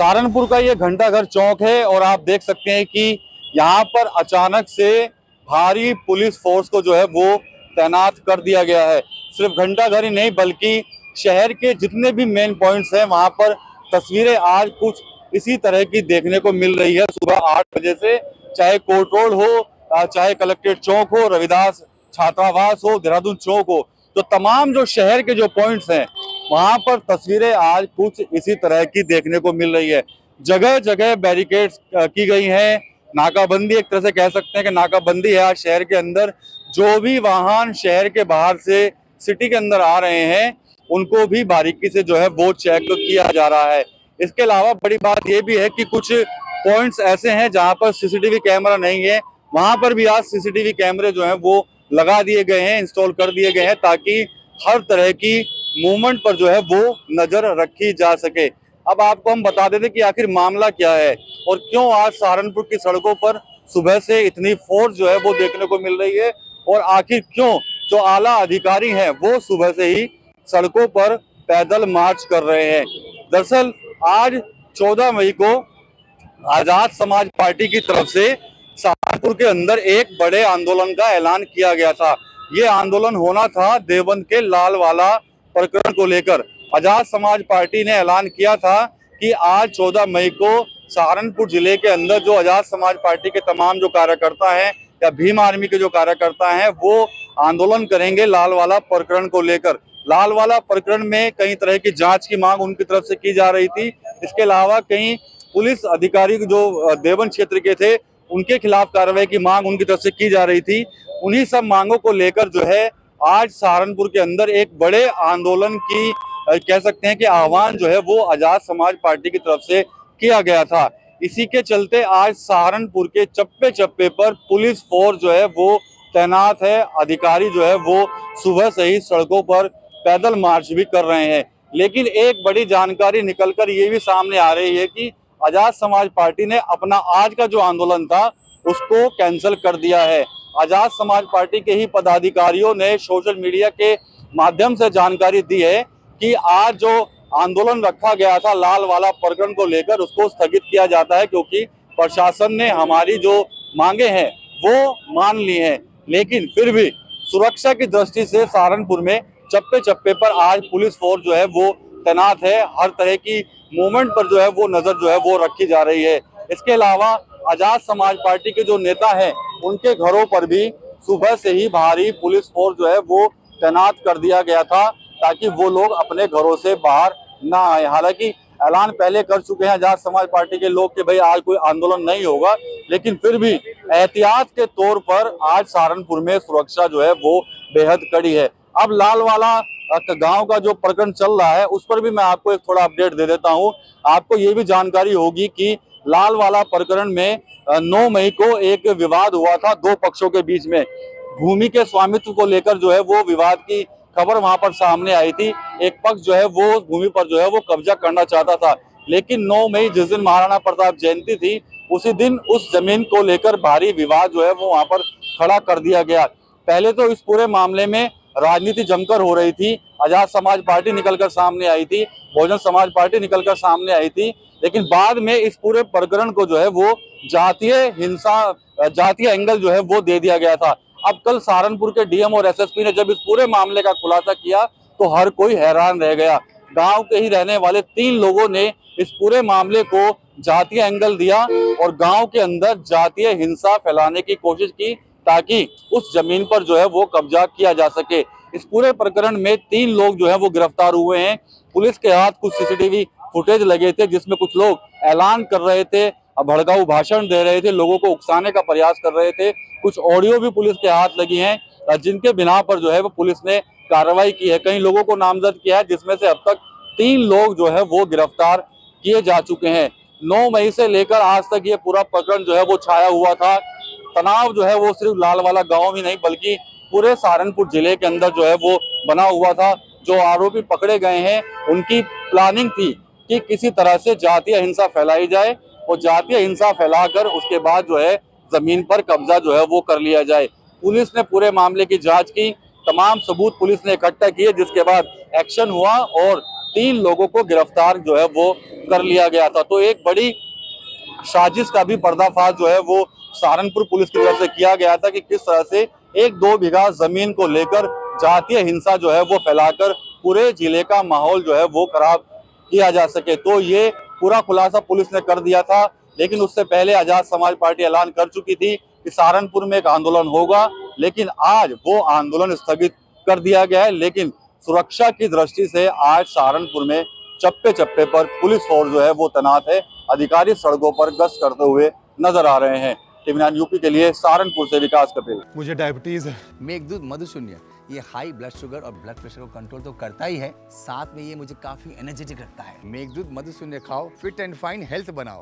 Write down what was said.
सहारनपुर का ये घंटाघर चौक है और आप देख सकते हैं कि यहाँ पर अचानक से भारी पुलिस फोर्स को जो है वो तैनात कर दिया गया है। सिर्फ घंटाघर ही नहीं बल्कि शहर के जितने भी मेन पॉइंट्स हैं वहाँ पर तस्वीरें आज कुछ इसी तरह की देखने को मिल रही है। सुबह 8 बजे से चाहे कोर्ट रोड हो, चाहे कलेक्ट्रेट चौक हो, रविदास छात्रावास हो, देहरादून चौक हो, तो तमाम जो शहर के जो पॉइंट्स हैं वहां पर तस्वीरें आज कुछ इसी तरह की देखने को मिल रही है। जगह जगह बैरिकेड्स की गई हैं, नाकाबंदी एक तरह से कह सकते हैं कि नाकाबंदी है आज शहर के अंदर। जो भी वाहन शहर के बाहर से सिटी के अंदर आ रहे हैं उनको भी बारीकी से जो है वो चेक किया जा रहा है। इसके अलावा बड़ी बात यह भी है कि कुछ पॉइंट्स ऐसे हैं जहां पर सीसीटीवी कैमरा नहीं है, वहां पर भी आज सीसीटीवी कैमरे जो हैं वो लगा दिए गए हैं, इंस्टॉल कर दिए गए हैं, ताकि हर तरह की मूवमेंट पर जो है वो नजर रखी जा सके। अब आपको हम बता देते कि आखिर मामला क्या है और क्यों आज सहारनपुर की सड़कों पर सुबह से इतनी फोर्स जो है वो देखने को मिल रही है और आखिर क्यों जो आला अधिकारी हैं वो सुबह से ही सड़कों पर पैदल मार्च कर रहे हैं। दरअसल आज 14 मई को आजाद समाज पार्टी की तरफ से सहारनपुर के अंदर एक बड़े आंदोलन का ऐलान किया गया था। ये आंदोलन होना था देवबंद के लालवाला प्रकरण को लेकर। आजाद समाज पार्टी ने ऐलान किया था कि आज 14 मई को सहारनपुर जिले के अंदर जो आजाद समाज पार्टी के तमाम जो कार्यकर्ता हैं या भीम आर्मी के जो कार्यकर्ता हैं वो आंदोलन करेंगे लालवाला प्रकरण को लेकर। लालवाला प्रकरण में कई तरह की जांच की मांग उनकी तरफ से की जा रही थी। इसके अलावा कई पुलिस अधिकारी जो देवबंद क्षेत्र के थे उनके खिलाफ कार्रवाई की मांग उनकी तरफ से की जा रही थी। उन्हीं सब मांगों को लेकर जो है आज सहारनपुर के अंदर एक बड़े आंदोलन की कह सकते हैं कि आह्वान जो है वो आजाद समाज पार्टी की तरफ से किया गया था। इसी के चलते आज सहारनपुर के चप्पे चप्पे पर पुलिस फोर्स जो है वो तैनात है। अधिकारी जो है वो सुबह से ही सड़कों पर पैदल मार्च भी कर रहे हैं। लेकिन एक बड़ी जानकारी निकलकर ये भी सामने आ रही है कि आजाद समाज पार्टी ने अपना आज का जो आंदोलन था उसको कैंसिल कर दिया है। आजाद समाज पार्टी के ही पदाधिकारियों ने सोशल मीडिया के माध्यम से जानकारी दी है कि आज जो आंदोलन रखा गया था लालवाला प्रकरण को लेकर उसको स्थगित किया जाता है, क्योंकि प्रशासन ने हमारी जो मांगे हैं वो मान ली हैं। लेकिन फिर भी सुरक्षा की दृष्टि से सहारनपुर में चप्पे चप्पे पर आज पुलिस फोर्स जो है वो तैनात है। हर तरह की मूवमेंट पर जो है वो नजर जो है वो रखी जा रही है। इसके अलावा आजाद समाज पार्टी के जो नेता हैं उनके घरों पर भी सुबह से ही भारी पुलिस फोर्स जो है वो तैनात कर दिया गया था, ताकि वो लोग अपने घरों से बाहर ना आए। हालांकि ऐलान पहले कर चुके हैं आजाद समाज पार्टी के लोग कि भाई आज कोई आंदोलन नहीं होगा, लेकिन फिर भी एहतियात के तौर पर आज सहारनपुर में सुरक्षा जो है वो बेहद कड़ी है। अब लालवाला गांव का जो प्रकरण चल रहा है उस पर भी मैं आपको एक थोड़ा अपडेट दे देता हूं। आपको ये भी जानकारी होगी कि लालवाला प्रकरण में 9 मई को एक विवाद हुआ था दो पक्षों के बीच में। भूमि के स्वामित्व को लेकर जो है वो विवाद की खबर वहां पर सामने आई थी। एक पक्ष जो है वो भूमि पर जो है वो कब्जा करना चाहता था, लेकिन 9 मई जिस दिन महाराणा प्रताप जयंती थी उसी दिन उस जमीन को लेकर भारी विवाद जो है वो वहां पर खड़ा कर दिया गया। पहले तो इस पूरे मामले में राजनीति जमकर हो रही थी। आजाद समाज पार्टी निकलकर सामने आई थी, बहुजन समाज पार्टी निकलकर सामने आई थी, लेकिन बाद में इस पूरे प्रकरण को जो है वो जातीय हिंसा, जातीय एंगल जो है वो दे दिया गया था। अब कल सहारनपुर के डीएम और एसएसपी ने जब इस पूरे मामले का खुलासा किया तो हर कोई हैरान रह गया। गांव के ही रहने वाले 3 लोगों ने इस पूरे मामले को जातीय एंगल दिया और गांव के अंदर जातीय हिंसा फैलाने की कोशिश की, ताकि उस जमीन पर जो है वो कब्जा किया जा सके। इस पूरे प्रकरण में 3 लोग जो है वो गिरफ्तार हुए हैं। पुलिस के हाथ कुछ सीसीटीवी फुटेज लगे थे जिसमें कुछ लोग ऐलान कर रहे थे, भड़काऊ भाषण दे रहे थे, लोगों को उकसाने का प्रयास कर रहे थे। कुछ ऑडियो भी पुलिस के हाथ लगी हैं जिनके बिना पर जो है वो पुलिस ने कार्रवाई की है। कई लोगों को नामजद किया है, जिसमें से अब तक 3 लोग जो है वो गिरफ्तार किए जा चुके हैं। 9 मई से लेकर आज तक ये पूरा प्रकरण जो है वो छाया हुआ था। तनाव जो है वो सिर्फ लालवाला गांव ही नहीं बल्कि पूरे सहारनपुर जिले के अंदर जो है वो बना हुआ था। जो आरोपी पकड़े गए हैं उनकी प्लानिंग थी कि किसी तरह से जातीय हिंसा फैलाई जाए और जातीय हिंसा फैलाकर उसके बाद जो है जमीन पर कब्जा जो है वो कर लिया जाए। पुलिस ने पूरे मामले की जांच की, तमाम सबूत पुलिस ने इकट्ठा किए, जिसके बाद एक्शन हुआ और 3 लोगों को गिरफ्तार जो है वो कर लिया गया था। तो एक बड़ी साजिश का भी पर्दाफाश जो है वो सहारनपुर पुलिस की तरफ से किया गया था कि किस तरह से 1-2 बीघा जमीन को लेकर जातीय हिंसा जो है वो फैलाकर पूरे जिले का माहौल जो है वो खराब किया जा सके। तो ये पूरा खुलासा पुलिस ने कर दिया था, लेकिन उससे पहले आजाद समाज पार्टी ऐलान कर चुकी थी कि सहारनपुर में एक आंदोलन होगा, लेकिन आज वो आंदोलन स्थगित कर दिया गया है। लेकिन सुरक्षा की दृष्टि से आज सहारनपुर में चप्पे चप्पे पर पुलिस फोर्स जो है वो तैनात है। अधिकारी सड़कों पर गश्त करते हुए नजर आ रहे हैं। टीवी9 यूपी के लिए सहारनपुर से विकास कपिल। मुझे डायबिटीज है। मेघदूत मधुशून्य ये हाई ब्लड शुगर और ब्लड प्रेशर को कंट्रोल तो करता ही है, साथ में ये मुझे काफी एनर्जेटिक रखता है। मेघदूत मधुशून्य खाओ, फिट एंड फाइन हेल्थ बनाओ।